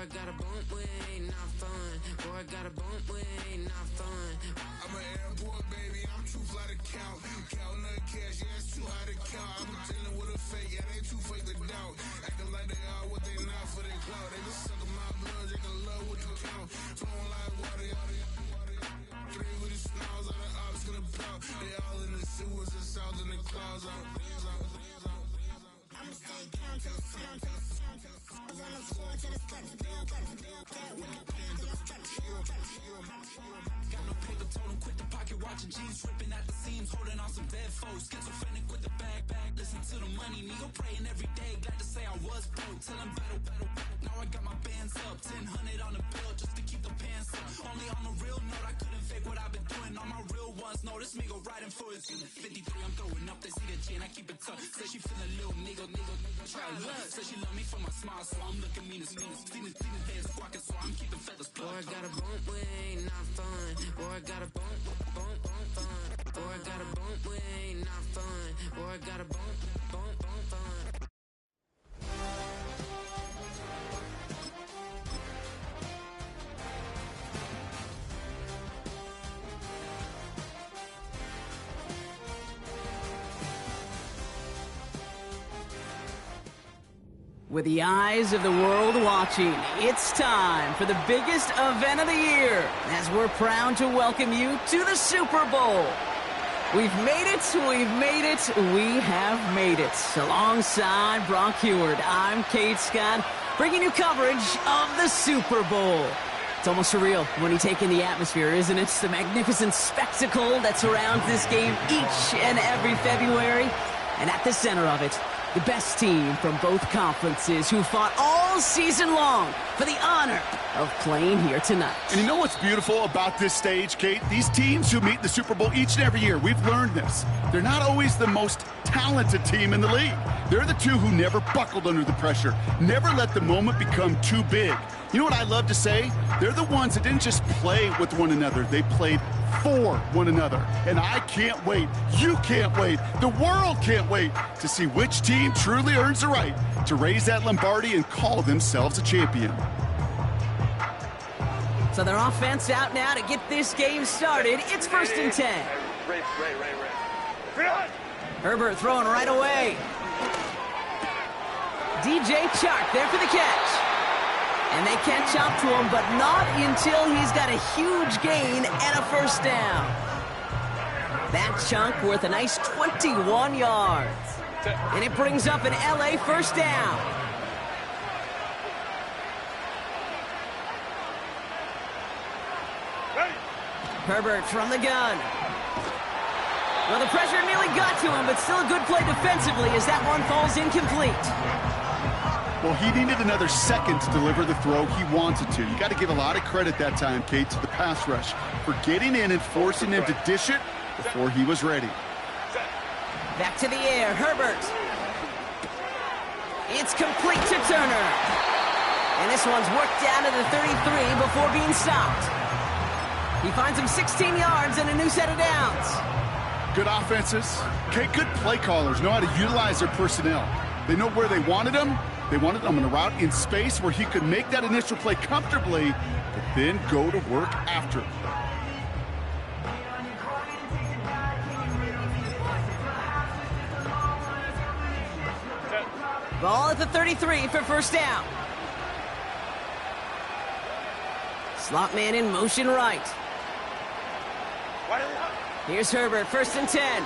Boy, got a bump, we ain't not fun. Boy, got a bump, we ain't not fun. I'm an airport baby, I'm too fly to count. Counting the cash, yeah, it's too high to count. I'm dealing with a fake, yeah, they too fake to doubt. Acting like they are what they not for their clout. They just sucking my blood, they can love what you count. Flowing like water, three with the smiles, all the ops gonna plow. They all in the sewers and south in the clouds. I'ma stay down to the sound, to the sound, to the sound. On the floor to the steps, build, got no paper, told him quit the pocket, watching jeans ripping at the seams, holding on some dead foes. Schizophrenic with the bag, listen to the money, nigga praying every day. Glad to say I was broke, tell him battle. Now I got my bands up, 1000 on the bill just to keep the pants up. Only on the real note, I couldn't fake what I've been doing. All my real ones know this nigga riding for his 53. I'm throwing up, they see the chain, I keep it tough. Say she feeling little nigga, try love. Say she love me for my smile, so I'm looking mean as Seen his head squawking, so I'm keeping feathers plucked. Boy, got a bump, we ain't not fun. Boy, got a bump, fun. Boy, got a bump, we ain't not fun. Boy, got a bump, fun. With the eyes of the world watching, it's time for the biggest event of the year, as we're proud to welcome you to the Super Bowl. We've made it, we have made it. Alongside Brock Heward, I'm Kate Scott, bringing you coverage of the Super Bowl. It's almost surreal when you take in the atmosphere, isn't it? The magnificent spectacle that surrounds this game each and every February. And at the center of it, the best team from both conferences who fought all season long for the honor of playing here tonight. And you know what's beautiful about this stage, Kate? These teams who meet in the Super Bowl each and every year, we've learned this. They're not always the most talented team in the league. They're the two who never buckled under the pressure, never let the moment become too big. You know what I love to say? They're the ones that didn't just play with one another, they played for one another. And I can't wait, you can't wait, the world can't wait to see which team truly earns the right to raise that Lombardi and call themselves a champion. So their offense out now to get this game started. It's 1st and 10. Herbert throwing right away. DJ Chark there for the catch. And they catch up to him, but not until he's got a huge gain and a first down. That chunk worth a nice 21 yards. And it brings up an LA first down. Herbert from the gun. Well, the pressure nearly got to him, but still a good play defensively as that one falls incomplete. Well, he needed another second to deliver the throw he wanted to. You got to give a lot of credit that time, Kate, to the pass rush for getting in and forcing him to dish it before he was ready. Back to the air, Herbert. It's complete to Turner. And this one's worked down to the 33 before being stopped. He finds him 16 yards and a new set of downs. Good offenses. Okay, good play callers know how to utilize their personnel. They know where they wanted him. They wanted him on a route in space where he could make that initial play comfortably, but then go to work after. Ball at the 33 for first down. Slot man in motion right. Here's Herbert, 1st and 10.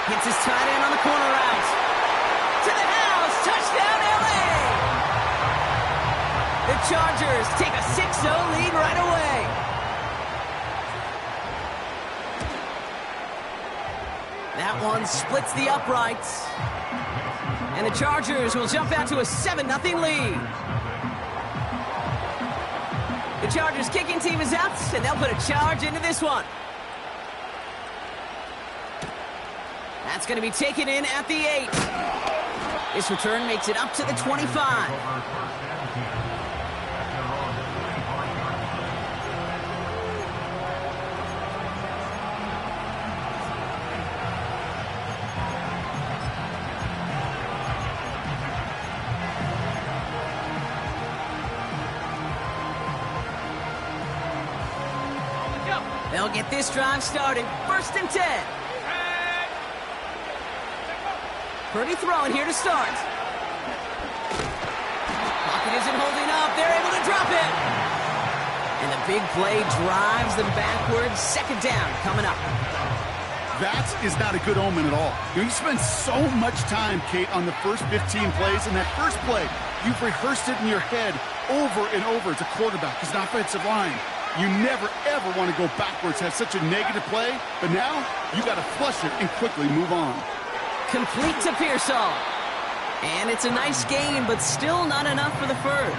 Hits his tight end on the corner route. To the house, touchdown LA! The Chargers take a 6-0 lead right away. That one splits the uprights. And the Chargers will jump out to a 7-0 lead. The Chargers kicking team is out, and they'll put a charge into this one. That's going to be taken in at the 8. This return makes it up to the 25. They'll get this drive started. 1st and 10. Purdy throwing here to start. Pocket isn't holding up. They're able to drop it. And the big play drives them backwards. 2nd down coming up. That is not a good omen at all. You spend so much time, Kate, on the first 15 plays. And that first play, you've rehearsed it in your head over and over as a quarterback, as an offensive line. You never, ever want to go backwards, have such a negative play. But now, you got to flush it and quickly move on. Complete to Pearsall. And it's a nice gain, but still not enough for the first.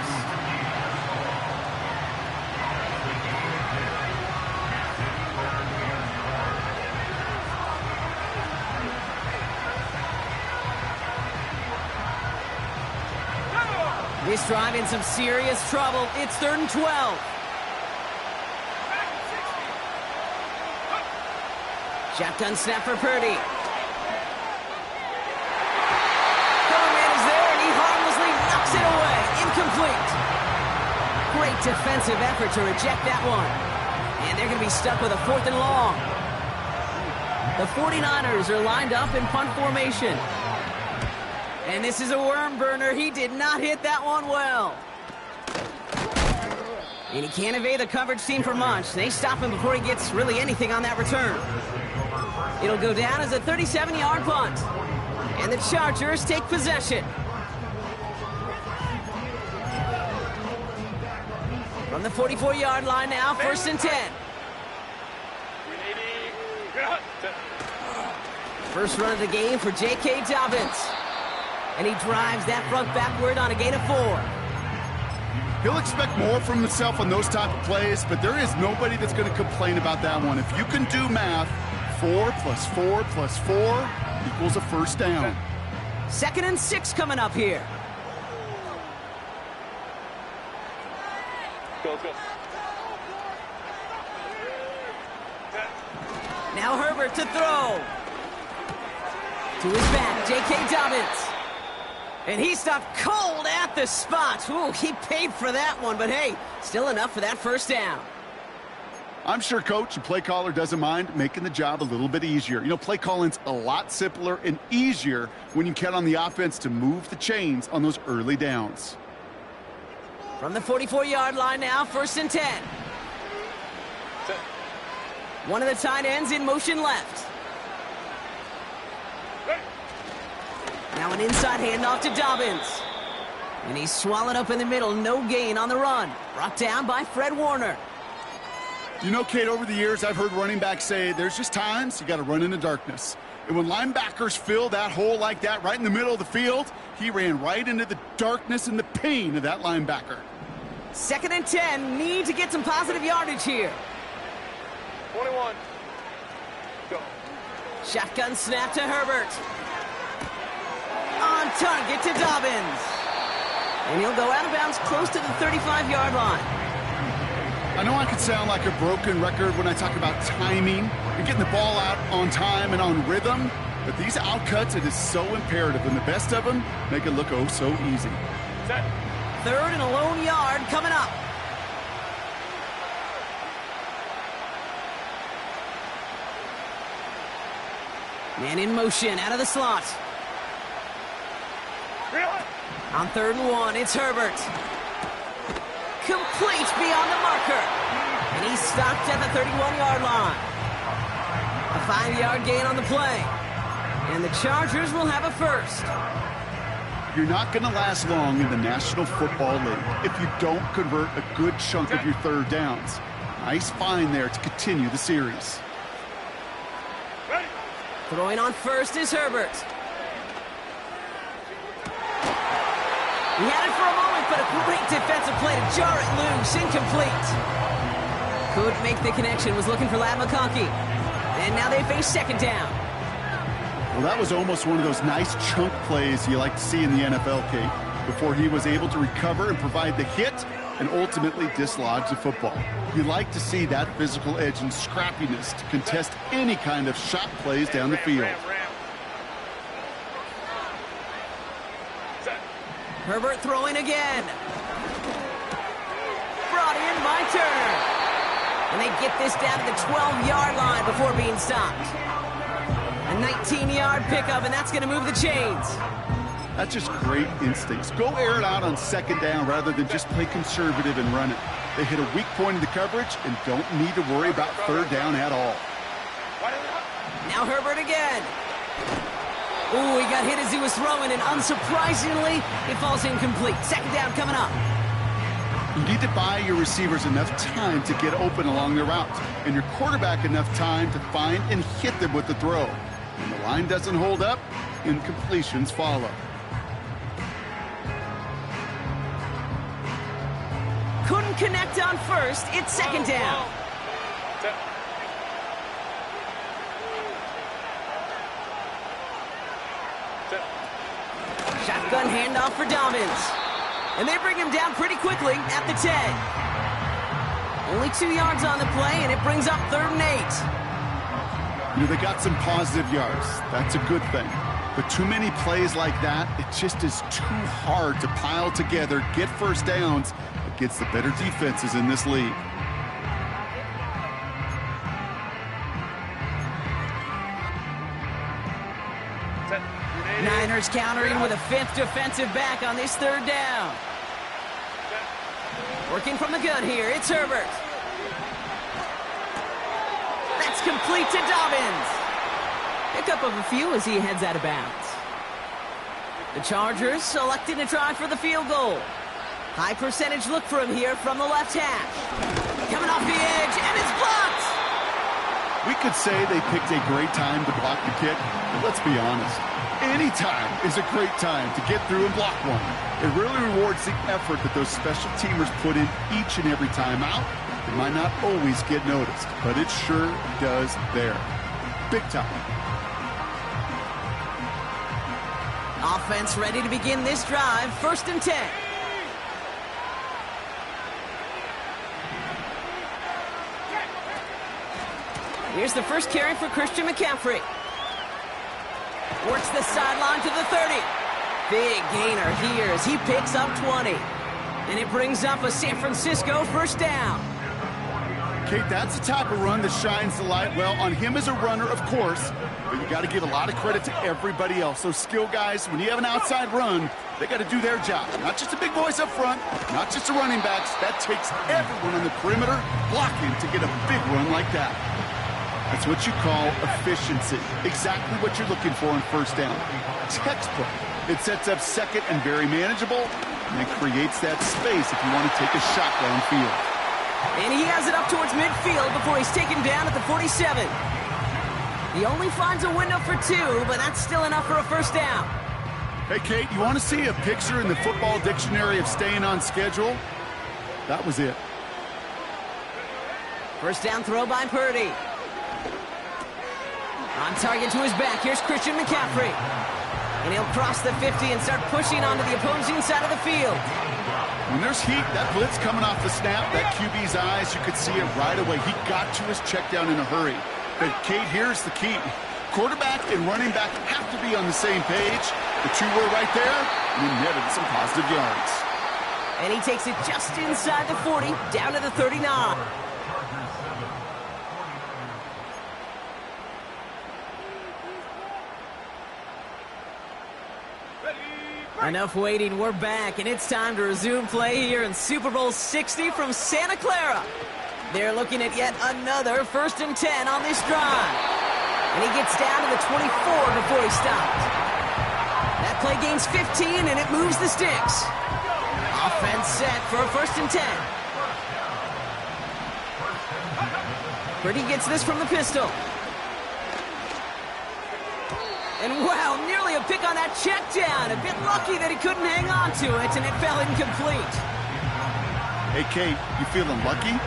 This drive in some serious trouble. It's 3rd and 12. Shotgun snap for Purdy. Cover man is there, and he harmlessly knocks it away. Incomplete. Great defensive effort to reject that one. And they're going to be stuck with a 4th and long. The 49ers are lined up in punt formation. And this is a worm burner. He did not hit that one well. And he can't evade the coverage team for much. They stop him before he gets really anything on that return. It'll go down as a 37-yard punt. And the Chargers take possession. From the 44-yard line now, 1st and 10. First run of the game for J.K. Dobbins. And he drives that front backward on a gain of 4. He'll expect more from himself on those type of plays, but there is nobody that's going to complain about that one. If you can do math, 4 plus 4 plus 4 equals a 1st down. 2nd and 6 coming up here. Go. Now Herbert to throw. To his back, J.K. Dobbins. And he stopped cold at the spot. Ooh, he paid for that one, but hey, still enough for that 1st down. I'm sure coach and play caller doesn't mind making the job a little bit easier. You know, play calling's a lot simpler and easier when you count on the offense to move the chains on those early downs. From the 44-yard line now, 1st and 10. One of the tight ends in motion left. Now an inside handoff to Dobbins. And he's swallowed up in the middle. No gain on the run. Brought down by Fred Warner. You know, Kate, over the years, I've heard running backs say there's just times you got to run in the darkness. And when linebackers fill that hole like that right in the middle of the field, he ran right into the darkness and the pain of that linebacker. 2nd and 10. Need to get some positive yardage here. 21. Go. Shotgun snap to Herbert. On target to Dobbins. And he'll go out of bounds close to the 35-yard line. I know I could sound like a broken record when I talk about timing and getting the ball out on time and on rhythm, but these outcuts, it is so imperative, and the best of them make it look oh so easy. Set. 3rd and a lone yard coming up. Man in motion out of the slot. On 3rd and 1, it's Herbert. Complete beyond the marker. And he's stopped at the 31-yard line. A 5-yard gain on the play. And the Chargers will have a 1st. You're not going to last long in the National Football League if you don't convert a good chunk of your 3rd downs. Nice find there to continue the series. Throwing on 1st is Herbert. He had it for a moment, but a great defensive play to jar it loose. Incomplete. Couldn't make the connection. Was looking for Ladd McConkey. And now they face 2nd down. Well, that was almost one of those nice chunk plays you like to see in the NFL, Kate, before he was able to recover and provide the hit and ultimately dislodge the football. You like to see that physical edge and scrappiness to contest any kind of shot plays down the field. Herbert throwing again. Brought in by Turner. And they get this down to the 12-yard line before being stopped. A 19-yard pickup, and that's going to move the chains. That's just great instincts. Go air it out on second down rather than just play conservative and run it. They hit a weak point in the coverage and don't need to worry about third down at all. Now Herbert again. Ooh, he got hit as he was throwing, and unsurprisingly, it falls incomplete. Second down coming up. You need to buy your receivers enough time to get open along their route, and your quarterback enough time to find and hit them with the throw. When the line doesn't hold up, incompletions follow. Couldn't connect on first. It's second down. Shotgun handoff for Dobbins. And they bring him down pretty quickly at the 10. Only 2 yards on the play, and it brings up 3rd and 8. You know, they got some positive yards. That's a good thing. But too many plays like that, it just is too hard to pile together, get first downs against the better defenses in this league. Niners countering with a 5th defensive back on this 3rd down. Working from the gun here, it's Herbert. That's complete to Dobbins. Pickup of a few as he heads out of bounds. The Chargers selecting to try for the field goal. High percentage look for him here from the left hash. Coming off the edge, and it's blocked! We could say they picked a great time to block the kick, but let's be honest. Any time is a great time to get through and block one. It really rewards the effort that those special teamers put in each and every time out. It might not always get noticed, but it sure does there. Big time. Offense ready to begin this drive. 1st and 10. Here's the first carry for Christian McCaffrey. Works the sideline to the 30. Big gainer here as he picks up 20. And it brings up a San Francisco 1st down. Kate, that's the type of run that shines the light well on him as a runner, of course, but you got to give a lot of credit to everybody else. Those skill guys, when you have an outside run, they got to do their job. Not just the big boys up front, not just the running backs. That takes everyone on the perimeter blocking to get a big run like that. That's what you call efficiency. Exactly what you're looking for on 1st down. Textbook. It sets up second and very manageable, and it creates that space if you want to take a shot downfield. And he has it up towards midfield before he's taken down at the 47. He only finds a window for 2, but that's still enough for a 1st down. Hey, Kate, you want to see a picture in the football dictionary of staying on schedule? That was it. 1st down throw by Purdy. On target to his back, here's Christian McCaffrey. And he'll cross the 50 and start pushing onto the opposing side of the field. When there's heat, that blitz coming off the snap, that QB's eyes, you could see it right away. He got to his check down in a hurry. But, Kate, here's the key. Quarterback and running back have to be on the same page. The 2 were right there, and he netted some positive yards. And he takes it just inside the 40, down to the 39. Enough waiting, we're back, and it's time to resume play here in Super Bowl 60 from Santa Clara. They're looking at yet another 1st and 10 on this drive. And he gets down to the 24 before he stopped. That play gains 15, and it moves the sticks. Offense set for a 1st and 10. Purdy gets this from the pistol. And wow, nearly a pick on that check down. A bit lucky that he couldn't hang on to it, and it fell incomplete. Hey, Kate, you feeling lucky?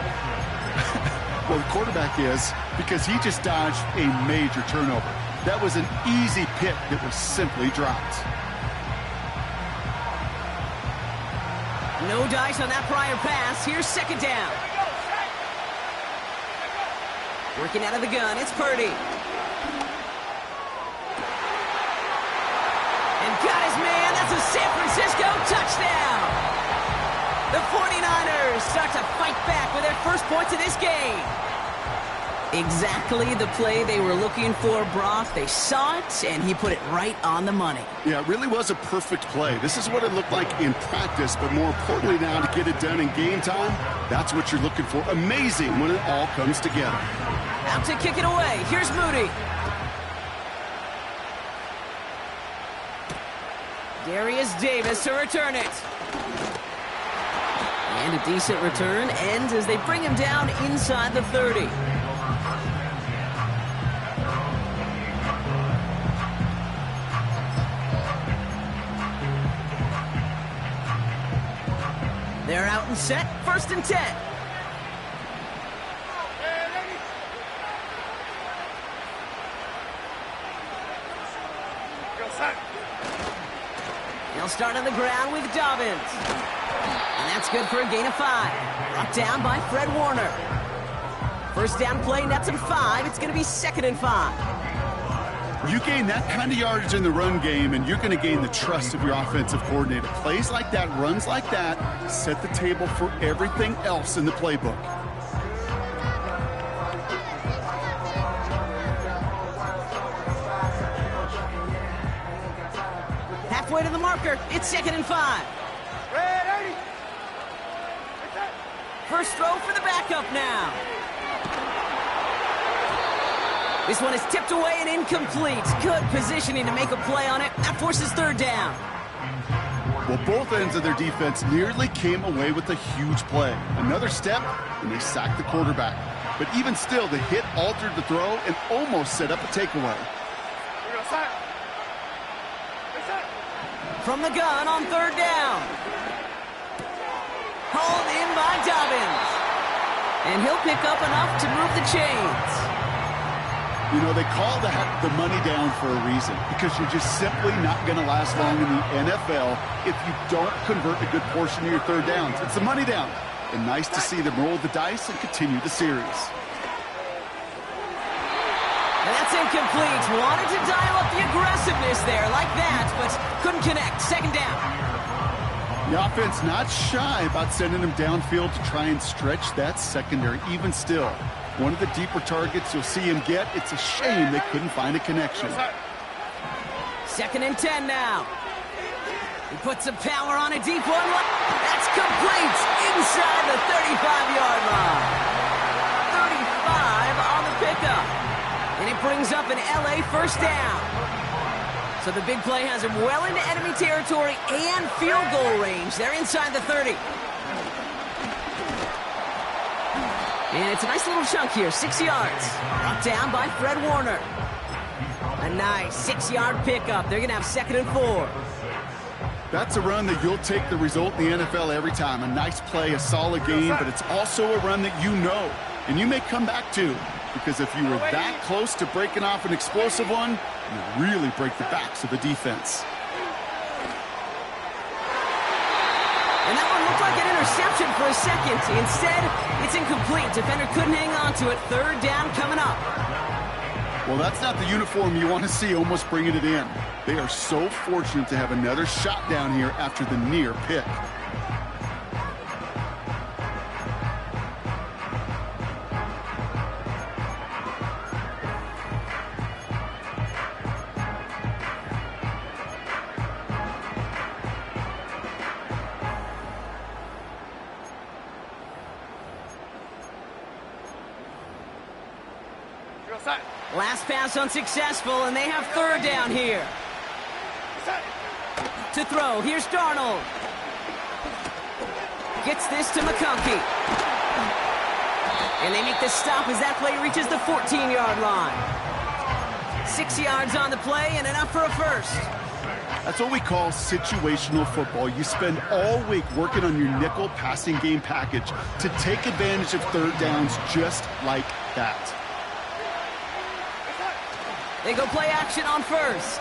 Well, the quarterback is, because he just dodged a major turnover. That was an easy pick that was simply dropped. No dice on that prior pass. Here's 2nd down. Working out of the gun, it's Purdy. Got his man. That's a San Francisco touchdown. The 49ers they start to fight back with their first points of this game. Exactly the play they were looking for, Brock. They saw it, and he put it right on the money. Yeah, it really was a perfect play. This is what it looked like in practice, but more importantly now, to get it done in game time, that's what you're looking for. Amazing when it all comes together. Out to kick it away. Here's Moody. Darius Davis to return it. And a decent return ends as they bring him down inside the 30. They're out and set, 1st and 10. They'll start on the ground with Dobbins. And that's good for a gain of 5. Brought down by Fred Warner. First down play, nets him 5. It's going to be 2nd and 5. You gain that kind of yardage in the run game, and you're going to gain the trust of your offensive coordinator. Plays like that, runs like that, set the table for everything else in the playbook. Halfway to the marker, it's 2nd and 5. First throw for the backup now. This one is tipped away and incomplete. Good positioning to make a play on it. That forces 3rd down. Well, both ends of their defense nearly came away with a huge play. Another step, and they sacked the quarterback. But even still, the hit altered the throw and almost set up a takeaway. From the gun on 3rd down. Hauled in by Dobbins. And he'll pick up enough to move the chains. You know, they call that the money down for a reason, because you're just simply not going to last long in the NFL if you don't convert a good portion of your 3rd downs. It's the money down. And nice to see them roll the dice and continue the series. And that's incomplete. Wanted to dial up the aggressiveness there like that, but couldn't connect. 2nd down. The offense not shy about sending them downfield to try and stretch that secondary. Even still, one of the deeper targets you'll see him get. It's a shame they couldn't find a connection. 2nd and 10 now. He puts some power on a deep one. That's complete inside the 35-yard line. 35 on the pickup. And it brings up an LA 1st down. So the big play has him well into enemy territory and field goal range. They're inside the 30. And it's a nice little chunk here, 6 yards. Brought down by Fred Warner. A nice 6-yard pickup. They're going to have 2nd and 4. That's a run that you'll take the result in the NFL every time. A nice play, a solid game, but it's also a run that you know, and you may come back to, because if you were that close to breaking off an explosive one, you really break the backs of the defense. And that one looked like an interception for a second. Instead, it's incomplete. Defender couldn't hang on to it. 3rd down coming up. Well, that's not the uniform you want to see almost bringing it in. They are so fortunate to have another shot down here after the near pick. Last pass unsuccessful, and they have 3rd down here. To throw, here's Darnold. Gets this to McConkey. And they make the stop as that play reaches the 14-yard line. 6 yards on the play and enough for a 1st. That's what we call situational football. You spend all week working on your nickel passing game package to take advantage of 3rd downs just like that. They go play action on 1st.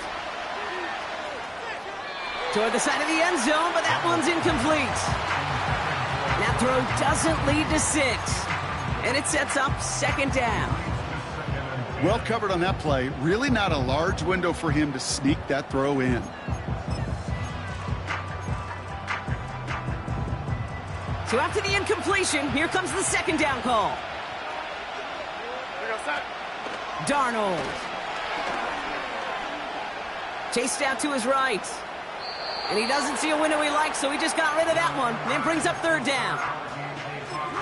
Toward the side of the end zone, but that one's incomplete. That throw doesn't lead to 6. And it sets up 2nd down. Well covered on that play. Really not a large window for him to sneak that throw in. So after the incompletion, here comes the second down call. Darnold. Chased out to his right. And he doesn't see a window he likes, so he just got rid of that one. And then brings up third down.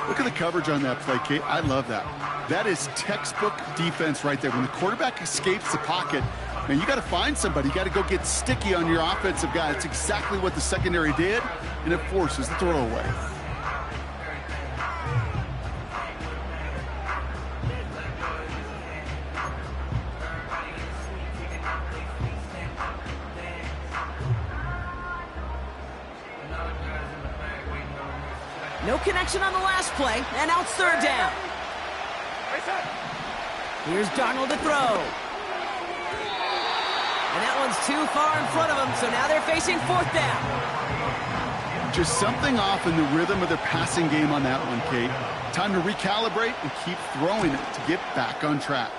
Look at the coverage on that play, Kate. I love that. That is textbook defense right there. When the quarterback escapes the pocket, man, you got to find somebody. You got to go get sticky on your offensive guy. It's exactly what the secondary did, and it forces the throwaway. No connection on the last play, and now it's third down. Here's Darnold to throw. And that one's too far in front of him, so now they're facing fourth down. Just something off in the rhythm of their passing game on that one, Kate. Time to recalibrate and keep throwing it to get back on track.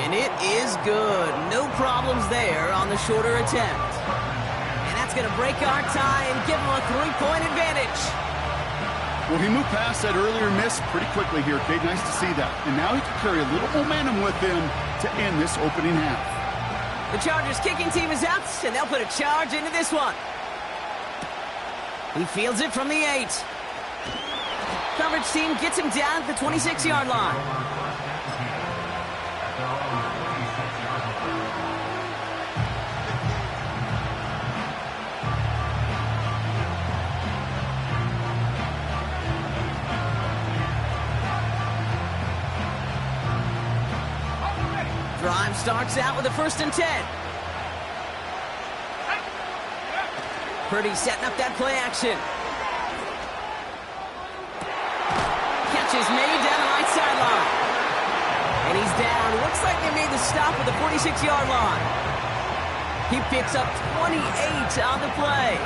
And it is good. No problems there on the shorter attempt. And that's going to break our tie and give them a 3-point advantage. Well, he moved past that earlier miss pretty quickly here, Kate. Nice to see that. And now he can carry a little momentum with him to end this opening half. The Chargers kicking team is out, and they'll put a charge into this one. He fields it from the 8. Coverage team gets him down at the 26-yard line. Drive starts out with a 1st and 10. Purdy setting up that play action. Catch is made down the right sideline. And he's down. Looks like they made the stop at the 46-yard line. He picks up 28 on the play.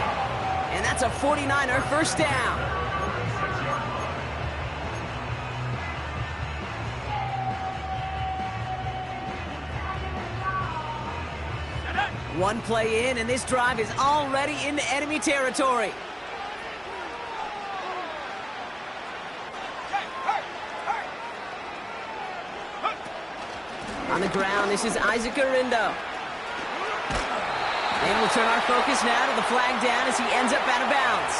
And that's a 49er first down. One play in, and this drive is already into enemy territory. On the ground, this is Isaac Arindo. And we'll turn our focus now to the flag down as he ends up out of bounds.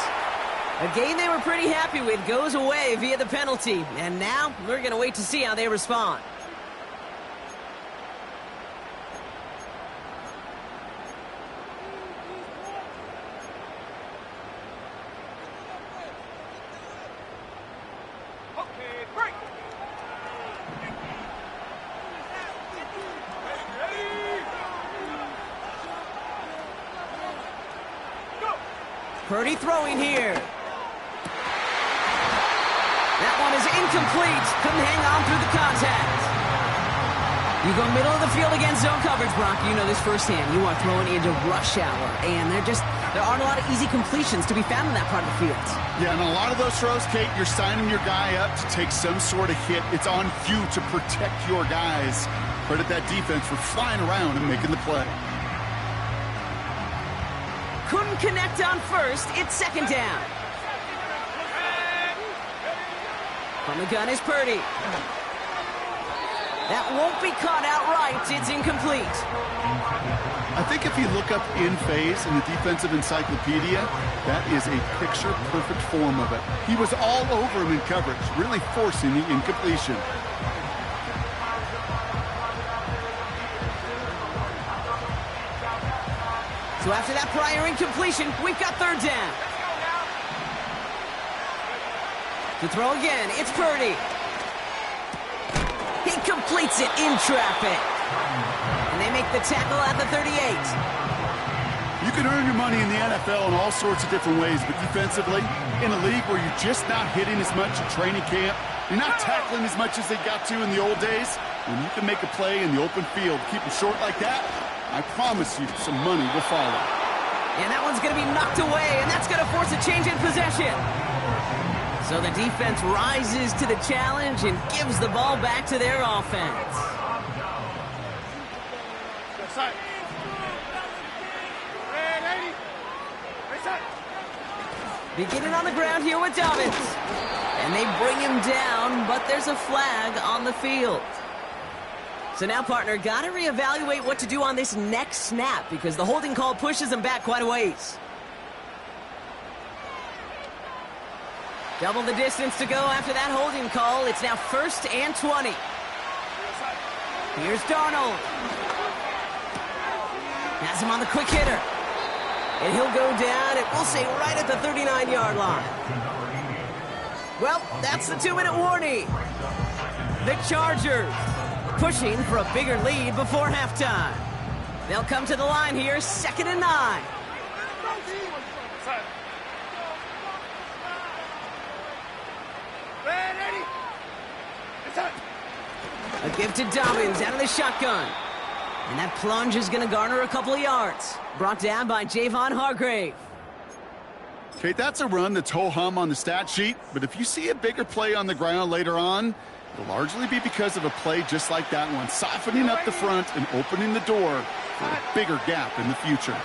A game they were pretty happy with goes away via the penalty. And now we're going to wait to see how they respond. Purdy throwing here. That one is incomplete. Couldn't hang on through the contact. You go middle of the field against zone coverage, Brock. You know this firsthand. You are throwing into rush hour, and there aren't a lot of easy completions to be found in that part of the field. Yeah, and a lot of those throws, Kate, you're signing your guy up to take some sort of hit. It's on you to protect your guys. Credit that defense for flying around and making the play. Couldn't connect on first. It's second down. From the gun is Purdy. That won't be caught outright. It's incomplete. I think if you look up in phase in the defensive encyclopedia, that is a picture-perfect form of it. He was all over him in coverage, really forcing the incompletion. So after that prior incompletion, we've got third down. To throw again, it's Purdy. He completes it in traffic. And they make the tackle at the 38. You can earn your money in the NFL in all sorts of different ways, but defensively, in a league where you're just not hitting as much at training camp, you're not tackling as much as they got to in the old days, when you can make a play in the open field, keep it short like that, I promise you some money will follow. And that one's going to be knocked away, and that's going to force a change in possession. So the defense rises to the challenge and gives the ball back to their offense. Beginning on the ground here with Dobbins. And they bring him down, but there's a flag on the field. So now, partner, got to reevaluate what to do on this next snap because the holding call pushes him back quite a ways. Double the distance to go after that holding call. It's now 1st and 20. Here's Darnold. Has him on the quick hitter. And he'll go down, and we'll say right at the 39-yard line. Well, that's the 2-minute warning. The Chargers pushing for a bigger lead before halftime. They'll come to the line here, 2nd and 9. A give to Dobbins out of the shotgun. And that plunge is going to garner a couple of yards. Brought down by Javon Hargrave. Okay, that's a run that's ho-hum on the stat sheet, but if you see a bigger play on the ground later on, it'll largely be because of a play just like that one, softening up the front and opening the door for a bigger gap in the future.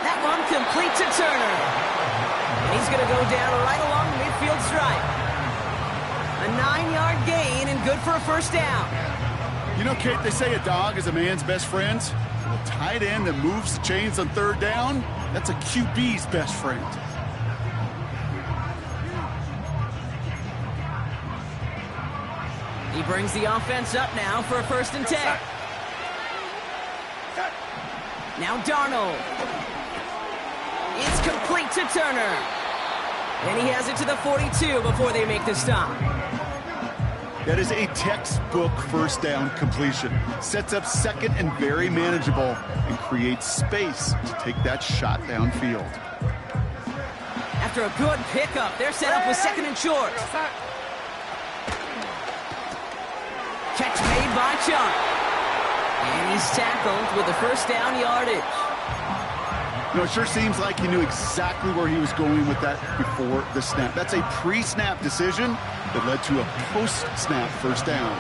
That one complete to Turner. And he's going to go down right along the midfield stripe. A 9-yard gain and good for a first down. You know, Kate, they say a dog is a man's best friend. Well, a tight end that moves the chains on 3rd down, that's a QB's best friend. He brings the offense up now for a 1st and 10. Now Darnold. It's complete to Turner. And he has it to the 42 before they make the stop. That is a textbook 1st down completion. Sets up 2nd and very manageable and creates space to take that shot downfield. After a good pickup, they're set up with 2nd and short. Catch made by Chuck. And he's tackled with the 1st down yardage. You know, it sure seems like he knew exactly where he was going with that before the snap. That's a pre-snap decision that led to a post-snap 1st down.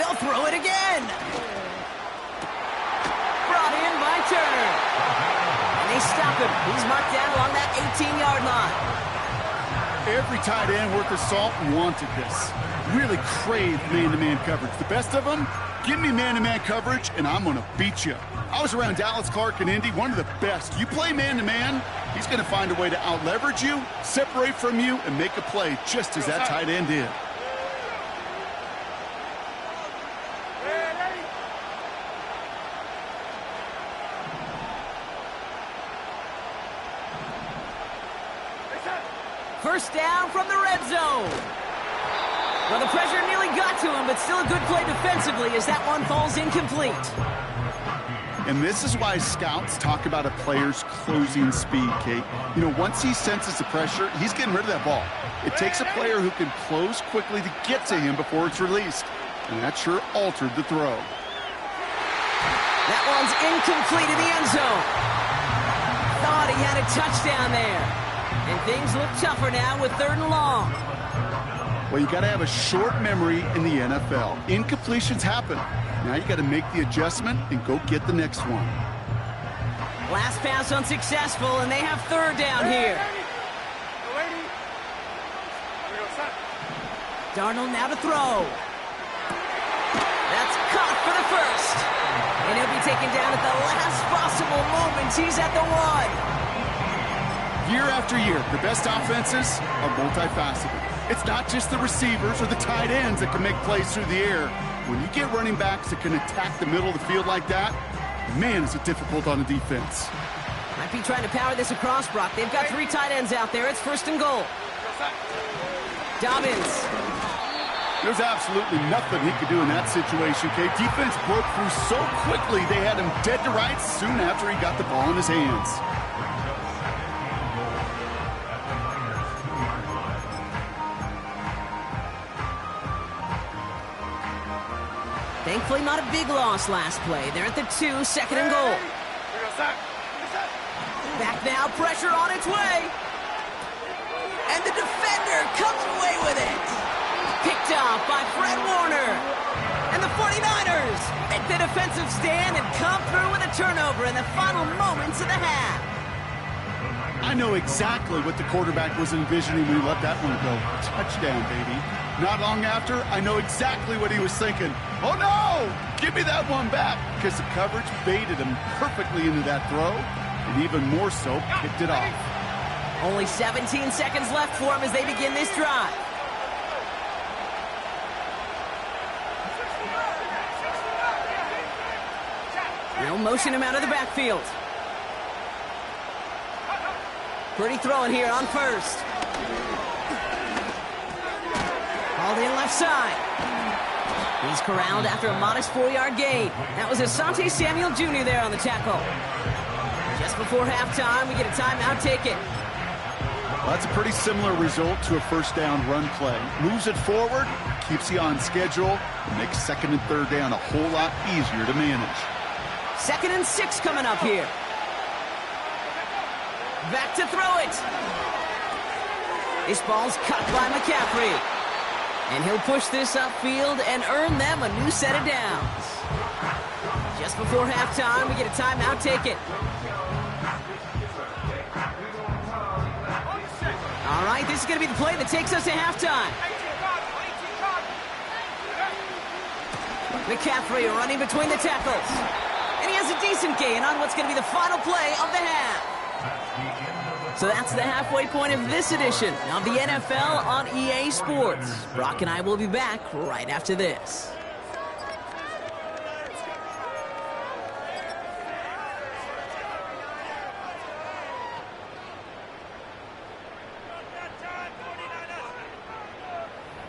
They'll throw it again. Brought in by Turner. And they stop him. He's marked down along that 18-yard line. Every tight end worth of salt wanted this. Really craved man-to-man coverage. The best of them, give me man-to-man coverage, and I'm going to beat you. I was around Dallas Clark and Indy, one of the best. You play man-to-man, he's going to find a way to out-leverage you, separate from you, and make a play just as that tight end did. First down from the red zone. Well, the pressure nearly got to him, but still a good play defensively as that one falls incomplete. And this is why scouts talk about a player's closing speed, Kate. You know, once he senses the pressure, he's getting rid of that ball. It takes a player who can close quickly to get to him before it's released. And that sure altered the throw. That one's incomplete in the end zone. Thought he had a touchdown there. And things look tougher now with 3rd and long. Well, you got to have a short memory in the NFL. Incompletions happen. Now you got to make the adjustment and go get the next one. Last pass unsuccessful, and they have 3rd down here. Darnold now to throw. That's caught for the 1st. And he'll be taken down at the last possible moment. He's at the 1. Year after year, the best offenses are multifaceted. It's not just the receivers or the tight ends that can make plays through the air. When you get running backs that can attack the middle of the field like that, man, is it difficult on the defense. Might be trying to power this across, Brock. They've got 3 tight ends out there. It's 1st and goal. Dobbins. There's absolutely nothing he could do in that situation, Kate. Defense broke through so quickly, they had him dead to rights soon after he got the ball in his hands. Thankfully, not a big loss last play. They're at the 2, 2nd and goal. Back now, pressure on its way. And the defender comes away with it. Picked off by Fred Warner. And the 49ers make the defensive stand and come through with a turnover in the final moments of the half. I know exactly what the quarterback was envisioning when he let that one go. Touchdown, baby. Not long after, I know exactly what he was thinking. Oh, no! Give me that one back, because the coverage baited him perfectly into that throw, and even more so, picked it off. Only 17 seconds left for him as they begin this drive. They'll motion him out of the backfield. Pretty throwing here on first. Hauled in left side. He's corralled after a modest 4-yard gain. That was Asante Samuel Jr. there on the tackle. Just before halftime, we get a timeout ticket. Well, that's a pretty similar result to a first down run play. Moves it forward, keeps you on schedule, and makes second and third down a whole lot easier to manage. 2nd and 6 coming up here. Back to throw it. This ball's cut by McCaffrey. And he'll push this upfield and earn them a new set of downs. Just before halftime, we get a timeout ticket. All right, this is going to be the play that takes us to halftime. McCaffrey running between the tackles. And he has a decent gain on what's going to be the final play of the half. So that's the halfway point of this edition of the NFL on EA Sports. Brock and I will be back right after this.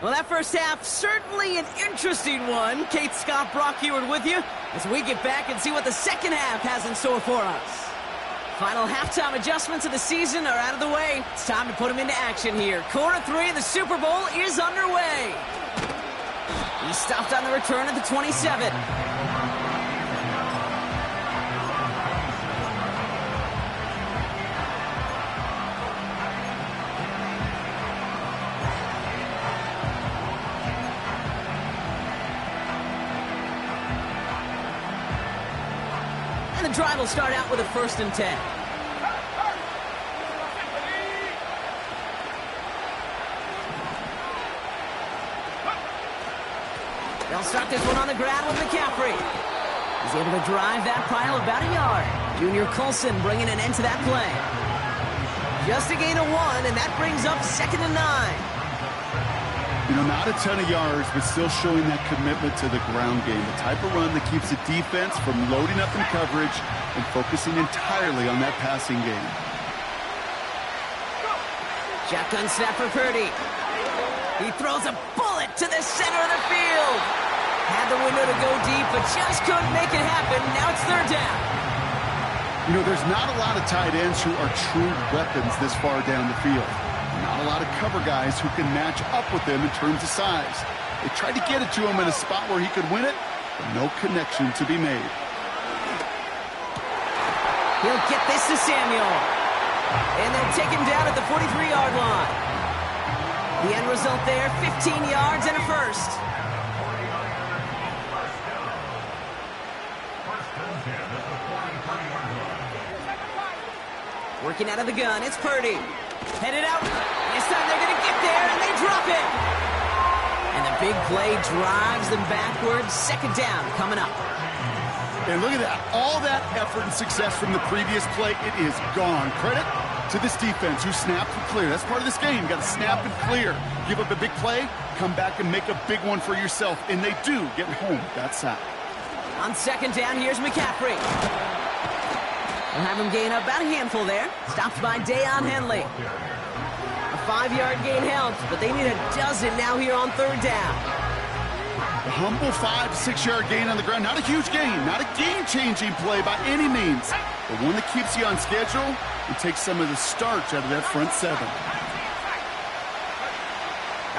Well, that first half, certainly an interesting one. Kate, Scott, Brock Heward with you as we get back and see what the second half has in store for us. Final halftime adjustments of the season are out of the way. It's time to put them into action here. Quarter 3 of the Super Bowl is underway. He stopped on the return at the 27. The drive will start out with a 1st and 10. They'll start this one on the ground with McCaffrey. He's able to drive that pile about a yard. Junior Colson bringing an end to that play. Just a gain of 1, and that brings up 2nd and 9. You know, not a ton of yards, but still showing that commitment to the ground game. The type of run that keeps the defense from loading up in coverage and focusing entirely on that passing game. Shotgun snap for Purdy. He throws a bullet to the center of the field. Had the window to go deep, but just couldn't make it happen. Now it's 3rd down. You know, there's not a lot of tight ends who are true weapons this far down the field. Not a lot of cover guys who can match up with them in terms of size. They tried to get it to him in a spot where he could win it, but no connection to be made. He'll get this to Samuel. And they'll take him down at the 43-yard line. The end result there, 15 yards and a first. Working out of the gun, it's Purdy. Headed out. This time they're going to get there, and they drop it. And the big play drives them backwards. 2nd down coming up. And look at that. All that effort and success from the previous play, it is gone. Credit to this defense who snapped and cleared. That's part of this game. You got to snap and clear. Give up a big play, come back and make a big one for yourself. And they do get home that sack. On 2nd down, here's McCaffrey. We'll have him gain up about a handful there. Stopped by Deion Henley. A 5-yard gain helps, but they need a dozen now here on 3rd down. A humble 5 to 6-yard gain on the ground. Not a huge gain, not a game-changing play by any means, but one that keeps you on schedule and takes some of the starch out of that front 7.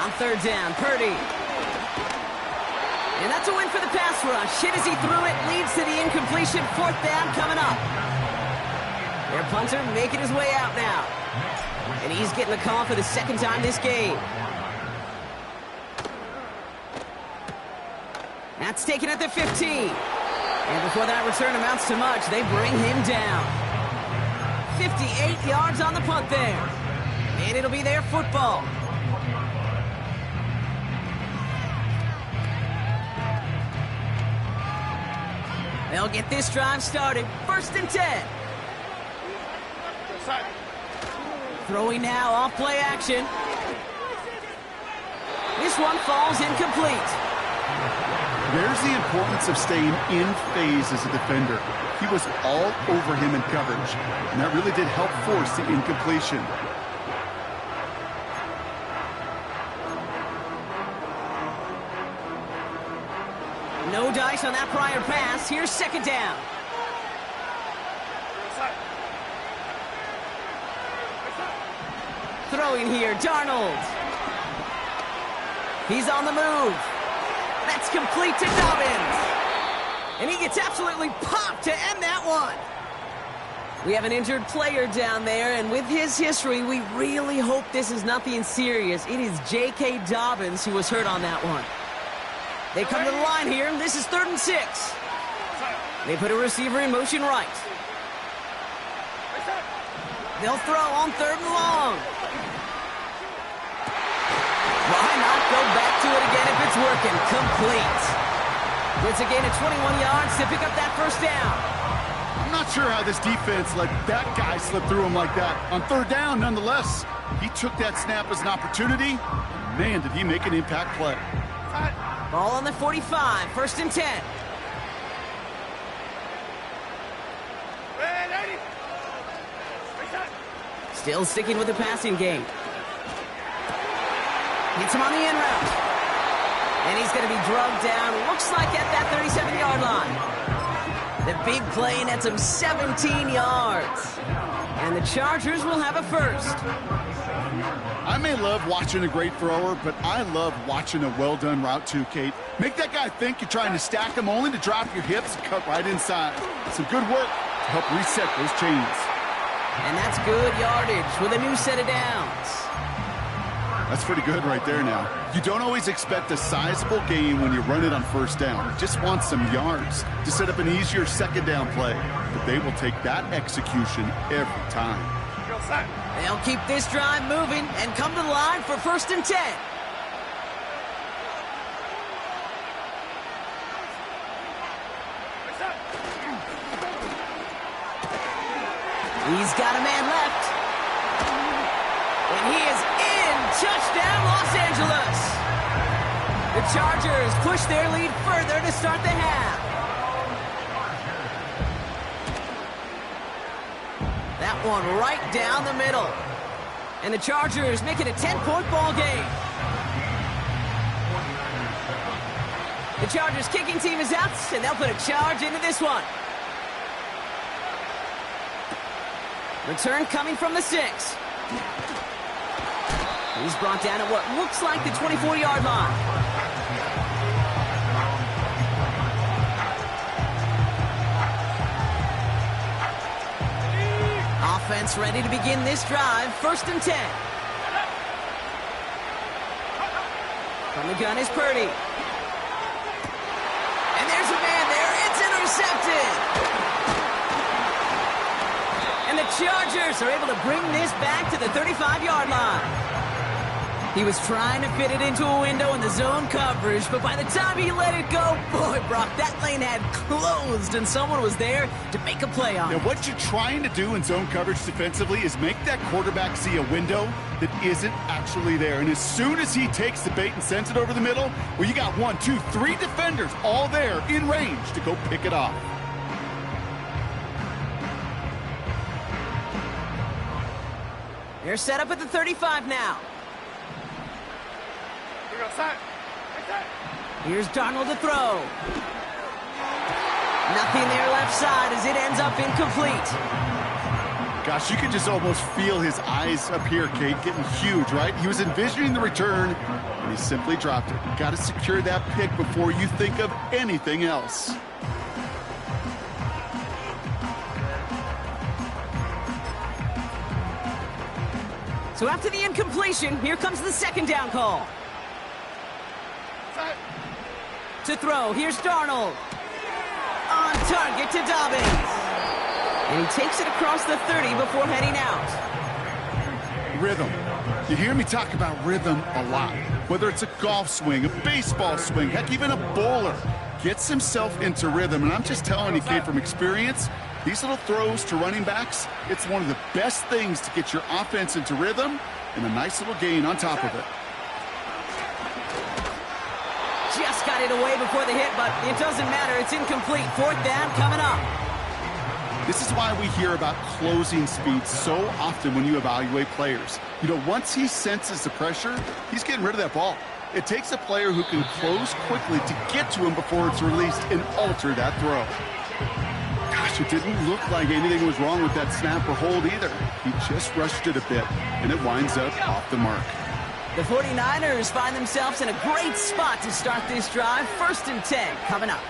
On 3rd down, Purdy. And that's a win for the pass rush. Hit as he threw it, leads to the incompletion. 4th down coming up. Their punter making his way out now. And he's getting the call for the 2nd time this game. That's taken at the 15. And before that return amounts to much, they bring him down. 58 yards on the punt there. And it'll be their football. They'll get this drive started. 1st and 10. Throwing now off play action. This one falls incomplete. There's the importance of staying in phase as a defender. He was all over him in coverage, and that really did help force the incompletion. No dice on that prior pass. Here's 2nd down. Throwing here, Darnold. He's on the move. That's complete to Dobbins. And he gets absolutely popped to end that one. We have an injured player down there, and with his history, we really hope this is nothing serious. It is J.K. Dobbins who was hurt on that one. They come to the line here. This is 3rd and 6. They put a receiver in motion right. They'll throw on 3rd and long. Why not go back to it again if it's working? Complete. It's a gain of 21 yards to pick up that 1st down. I'm not sure how this defense let that guy slip through him like that. On 3rd down, nonetheless, he took that snap as an opportunity. Man, did he make an impact play. Ball on the 45, 1st and 10. Still sticking with the passing game. Gets him on the in route. And he's going to be drugged down, looks like at that 37-yard line. The big play nets him 17 yards. And the Chargers will have a 1st. I may love watching a great thrower, but I love watching a well-done route too, Kate. Make that guy think you're trying to stack him only to drop your hips and cut right inside. Some good work to help reset those chains. And that's good yardage with a new set of downs. That's pretty good right there now. You don't always expect a sizable gain when you run it on 1st down. You just want some yards to set up an easier 2nd down play. But they will take that execution every time. They'll keep this drive moving and come to the line for 1st and 10. He's got a man left. And he is in. Touchdown, Los Angeles. The Chargers push their lead further to start the half. That one right down the middle. And the Chargers make it a 10-point ball game. The Chargers kicking team is out, and they'll put a charge into this one. Return coming from the 6. He's brought down at what looks like the 24-yard line. Offense ready to begin this drive. 1st and 10. From the gun is Purdy. And there's a man there. It's intercepted. And the Chargers are able to bring this back to the 35-yard line. He was trying to fit it into a window in the zone coverage, but by the time he let it go, boy, Brock, that lane had closed, and someone was there to make a play on it. Now, what you're trying to do in zone coverage defensively is make that quarterback see a window that isn't actually there. And as soon as he takes the bait and sends it over the middle, well, you got 1, 2, 3 defenders all there in range to go pick it off. They're set up at the 35 now. Here's Darnold to throw. Nothing there left side as it ends up incomplete. Gosh, you can just almost feel his eyes up here, Kate, getting huge, right? He was envisioning the return, and he simply dropped it. Got to secure that pick before you think of anything else. So after the incompletion, here comes the 2nd down call. To throw, here's Darnold. On target to Dobbins. And he takes it across the 30 before heading out. Rhythm. You hear me talk about rhythm a lot. Whether it's a golf swing, a baseball swing, heck, even a bowler gets himself into rhythm. And I'm just telling you, Kate, from experience, these little throws to running backs, it's one of the best things to get your offense into rhythm and a nice little gain on top of it. Just got it away before the hit, but it doesn't matter. It's incomplete. 4th down coming up. This is why we hear about closing speed so often when you evaluate players. You know, once he senses the pressure, he's getting rid of that ball. It takes a player who can close quickly to get to him before it's released and alter that throw. Gosh, it didn't look like anything was wrong with that snap or hold either. He just rushed it a bit, and it winds up off the mark. The 49ers find themselves in a great spot to start this drive. 1st and 10 coming up.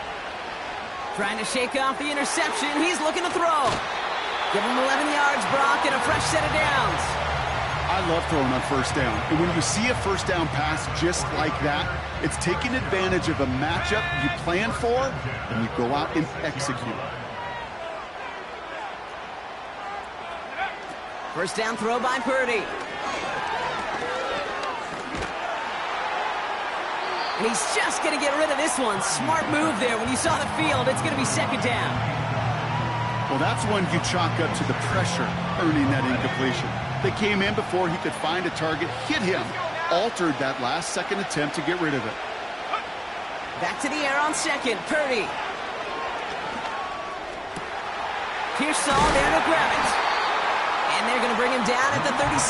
Trying to shake off the interception. He's looking to throw. Give him 11 yards, Brock, and a fresh set of downs. I love throwing on 1st down. And when you see a 1st down pass just like that, it's taking advantage of a matchup you plan for, and you go out and execute. 1st down throw by Purdy. And he's just going to get rid of this one. Smart move there. When you saw the field, it's going to be 2nd down. Well, that's one you chalk up to the pressure earning that incompletion. They came in before he could find a target, hit him, altered that last second attempt to get rid of it. Back to the air on 2nd. Purdy. Pearsall there to grab it. And they're going to bring him down at the 36.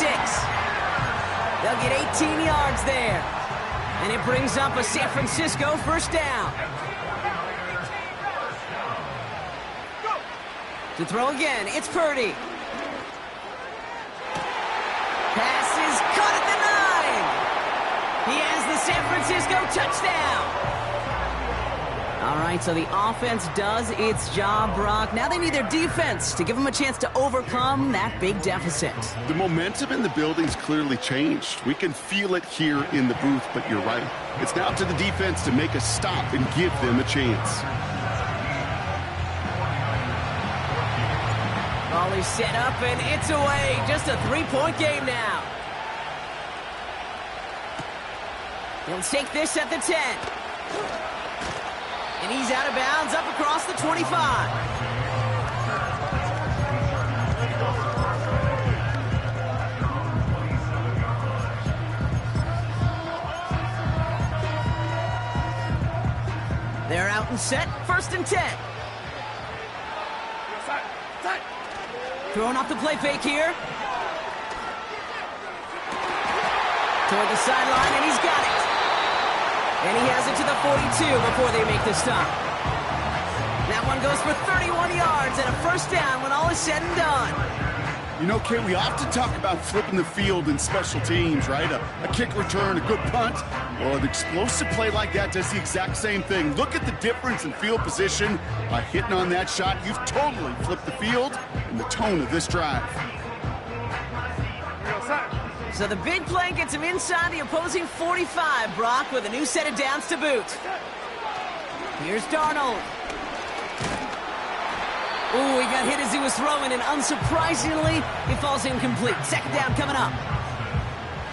They'll get 18 yards there. And it brings up a San Francisco 1st down. To throw again, it's Purdy. Pass is caught at the 9. He has the San Francisco touchdown. All right, so the offense does its job, Brock. Now they need their defense to give them a chance to overcome that big deficit. The momentum in the building's clearly changed. We can feel it here in the booth, but you're right. It's now to the defense to make a stop and give them a chance. Ball is set up, and it's away. Just a 3-point game now. He'll take this at the 10. And he's out of bounds up across the 25. They're out and set. 1st and 10. Throwing off the play fake here. Toward the sideline, and he's got it. And he has it to the 42 before they make the stop. That one goes for 31 yards and a 1st down when all is said and done. You know, Kate, we often talk about flipping the field in special teams, right? A kick return, a good punt. Well, an explosive play like that does the exact same thing. Look at the difference in field position. By hitting on that shot, you've totally flipped the field and the tone of this drive. So the big play gets him inside the opposing 45, Brock, with a new set of downs to boot. Here's Darnold. Ooh, he got hit as he was throwing, and unsurprisingly, it falls incomplete. 2nd down coming up.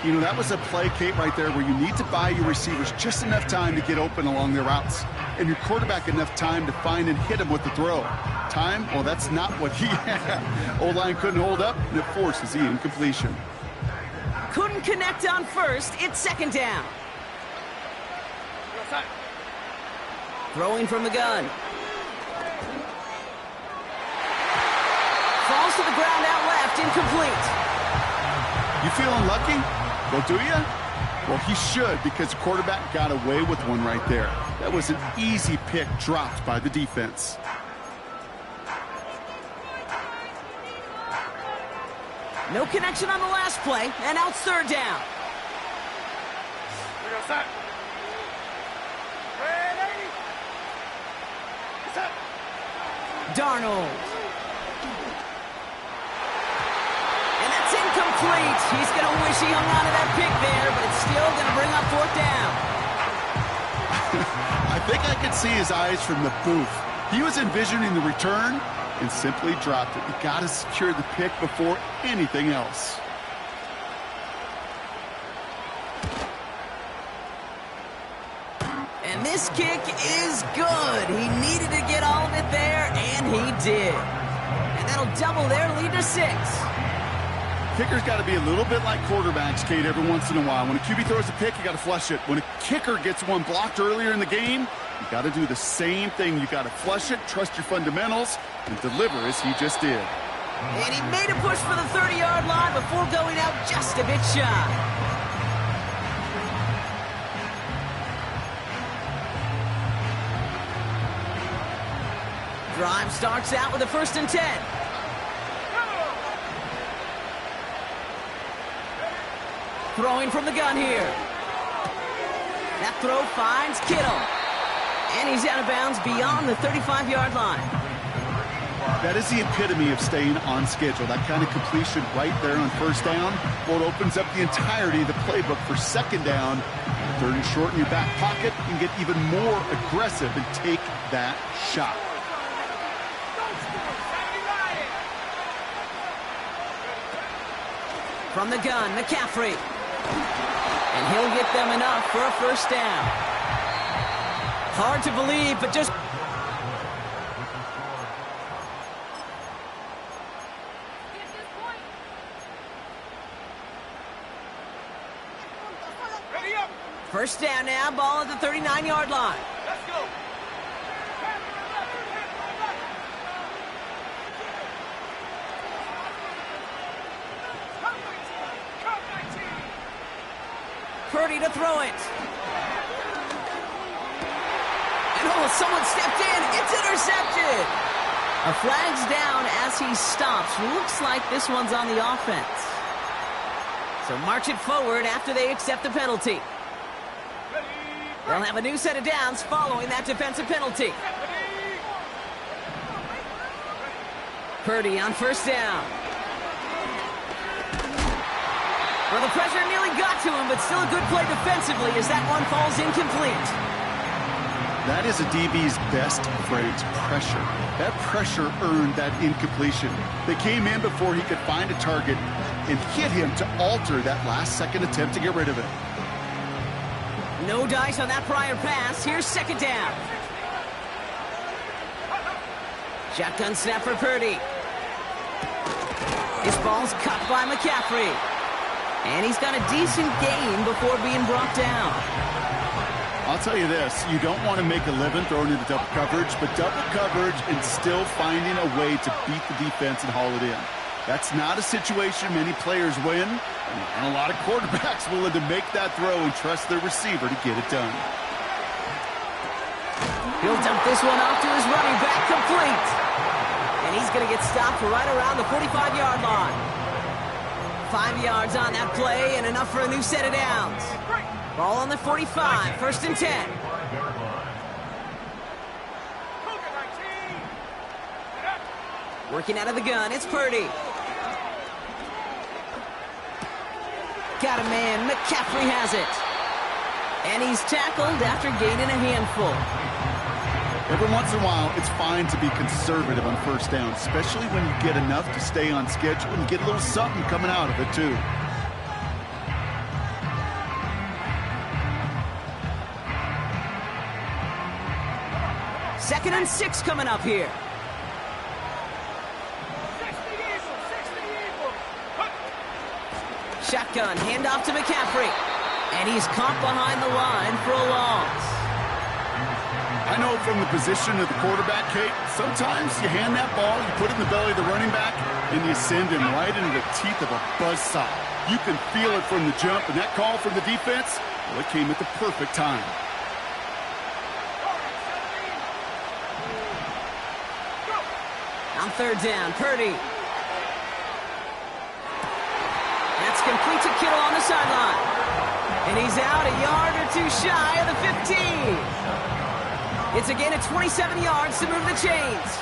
You know, that was a play, Kate, right there where you need to buy your receivers just enough time to get open along their routes, and your quarterback enough time to find and hit him with the throw. Time? Well, that's not what he had. O-line couldn't hold up, and it forces the incompletion. Couldn't connect on 1st. It's 2nd down. Throwing from the gun. Falls to the ground out left, incomplete. You feeling lucky? Well, do you? Well, he should, because the quarterback got away with one right there. That was an easy pick dropped by the defense. No connection on the last play, and now it's 3rd down. Darnold. And that's incomplete. He's going to wish he hung on to that pick there, but it's still going to bring up 4th down. I think I could see his eyes from the booth. He was envisioning the return and simply dropped it. You got to secure the pick before anything else. And this kick is good. He needed to get all of it there, and he did. And that'll double their lead to 6. Kickers got to be a little bit like quarterbacks, Kate, every once in a while. When a QB throws a pick, you got to flush it. When a kicker gets one blocked earlier in the game, you got to do the same thing. You got to flush it, trust your fundamentals, and deliver as he just did. And he made a push for the 30-yard line before going out just a bit shy. Drive starts out with a 1st and 10. Throwing from the gun here. That throw finds Kittle. And he's out of bounds beyond the 35-yard line. That is the epitome of staying on schedule. That kind of completion right there on 1st down. Well, it opens up the entirety of the playbook for 2nd down. 3rd and short in your back pocket. You can get even more aggressive and take that shot. From the gun, McCaffrey. And he'll get them enough for a 1st down. Hard to believe, but just... Ready up. 1st down now, ball at the 39-yard line. Let's go. Purdy to throw it. And oh, someone stepped in. It's intercepted. A flag's down as he stops. Looks like this one's on the offense. So march it forward after they accept the penalty. They'll have a new set of downs following that defensive penalty. Purdy on 1st down. Well, the pressure nearly got to him, but still a good play defensively as that one falls incomplete. That is a DB's best phrase, pressure. That pressure earned that incompletion. They came in before he could find a target and hit him to alter that last-second attempt to get rid of it. No dice on that prior pass. Here's 2nd down. Shotgun snap for Purdy. His ball's cut by McCaffrey. And he's got a decent gain before being brought down. I'll tell you this, you don't want to make a living throwing into double coverage, but double coverage and still finding a way to beat the defense and haul it in. That's not a situation many players win, and a lot of quarterbacks willing to make that throw and trust their receiver to get it done. He'll dump this one off to his running back, complete. And he's going to get stopped right around the 45-yard line. 5 yards on that play and enough for a new set of downs. Ball on the 45, 1st and 10. Working out of the gun, it's Purdy. Got a man, McCaffrey has it. And he's tackled after gaining a handful. Every once in a while, it's fine to be conservative on 1st down, especially when you get enough to stay on schedule and get a little something coming out of it, too. Second and 6 coming up here. Shotgun, handoff to McCaffrey. And he's caught behind the line for a loss. I know from the position of the quarterback, Kate, sometimes you hand that ball, you put it in the belly of the running back, and you send him right into the teeth of a buzzsaw. You can feel it from the jump, and that call from the defense, well, it came at the perfect time. On 3rd down, Purdy. That's complete to Kittle on the sideline. And he's out a yard or two shy of the 15. It's a gain of 27 yards to move the chains.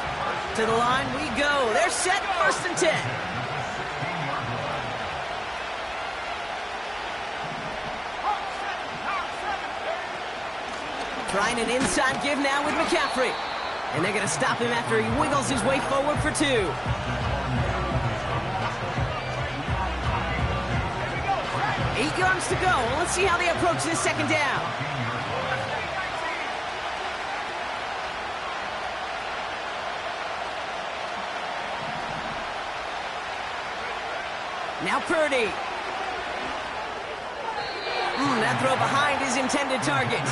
To the line we go. They're set, 1st and 10. Trying an inside give now with McCaffrey. And they're going to stop him after he wiggles his way forward for 2. 8 yards to go. Let's see how they approach this second down. Now Purdy. That throw behind his intended target.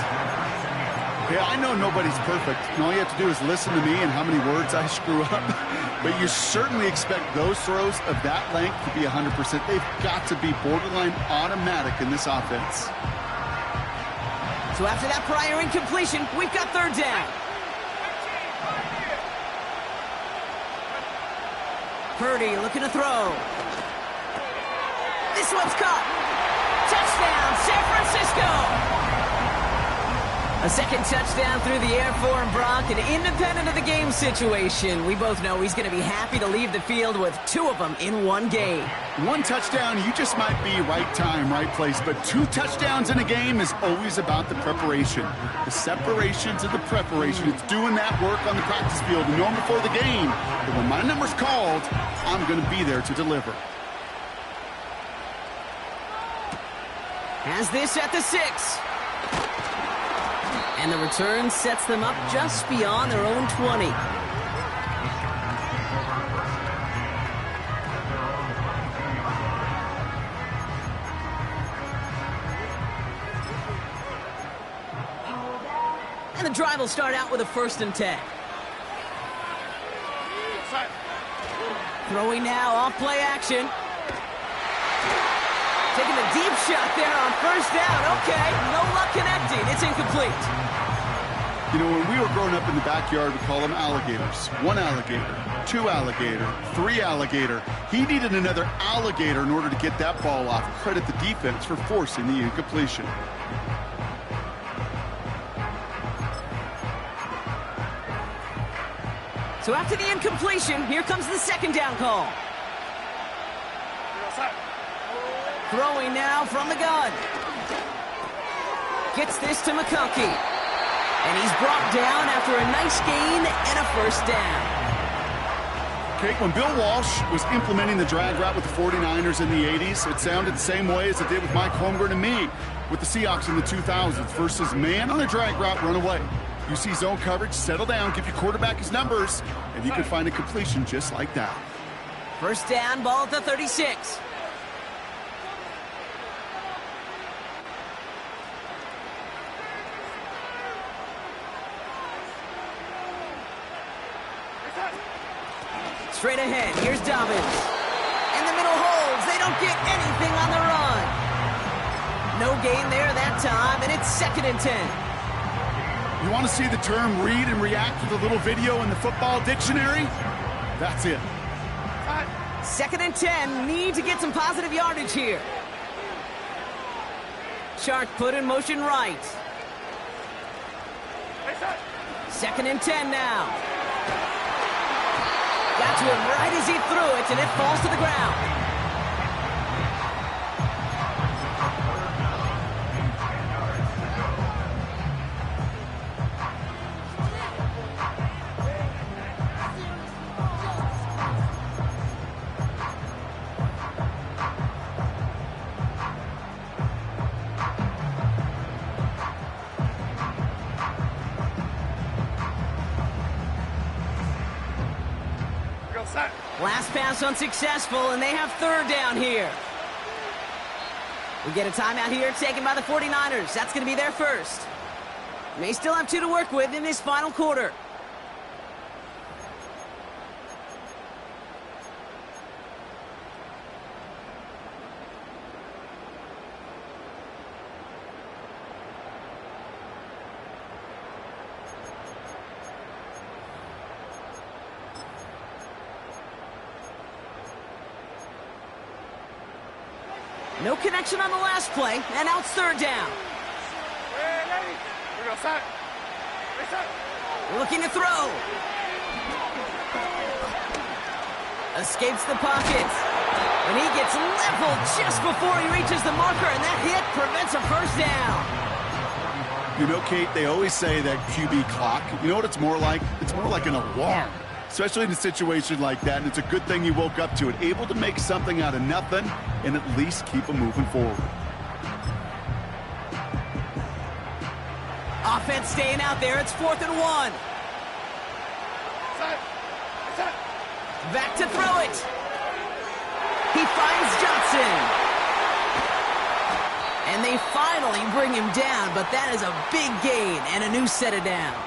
Yeah, I know nobody's perfect, and all you have to do is listen to me and how many words I screw up. But you certainly expect those throws of that length to be 100%. They've got to be borderline automatic in this offense. So after that prior incompletion, we've got third down. Purdy looking to throw. This one's caught. Touchdown, San Francisco! A second touchdown through the air for him, Brock, and independent of the game situation, we both know he's going to be happy to leave the field with 2 of them in one game. 1 touchdown, you just might be right time, right place, but 2 touchdowns in a game is always about the preparation. The separation to the preparation. It's doing that work on the practice field and knowing before the game that when my number's called, I'm going to be there to deliver. Has this at the 6. And the return sets them up just beyond their own 20. And the drive will start out with a 1st and 10. Throwing now, off play action. Taking a deep shot there on 1st down. Okay, no luck connecting. It's incomplete. You know, when we were growing up in the backyard, we call them alligators. 1 alligator, 2 alligator, 3 alligator. He needed another alligator in order to get that ball off. Credit the defense for forcing the incompletion. So after the incompletion, here comes the 2nd down call. Throwing now from the gun. Gets this to McConkey. And he's brought down after a nice gain and a 1st down. Okay, when Bill Walsh was implementing the drag route with the 49ers in the 80s, it sounded the same way as it did with Mike Holmgren and me with the Seahawks in the 2000s versus man on a drag route, run away. You see zone coverage, settle down, give your quarterback his numbers, and you can find a completion just like that. 1st down, ball at the 36. Straight ahead, here's Dobbins. And the middle holds. They don't get anything on the run. No gain there that time, and it's 2nd and 10. You want to see the term read and react with a little video in the football dictionary? That's it. 2nd and 10, need to get some positive yardage here. Shark put in motion right. 2nd and 10 now. Got to him right as he threw it, and it falls to the ground. Last pass unsuccessful, and they have 3rd down here. We get a timeout here taken by the 49ers. That's going to be their first. May still have 2 to work with in this final quarter. No connection on the last play, and now it's 3rd down. Looking to throw. Escapes the pocket. And he gets leveled just before he reaches the marker, and that hit prevents a 1st down. You know, Kate, they always say that QB clock, you know what it's more like? It's more like an alarm, especially in a situation like that, and it's a good thing you woke up to it, able to make something out of nothing and at least keep them moving forward. Offense staying out there. It's 4th and 1. Back to throw it. He finds Johnson. And they finally bring him down, but that is a big gain and a new set of downs.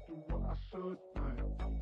Do what I should, man.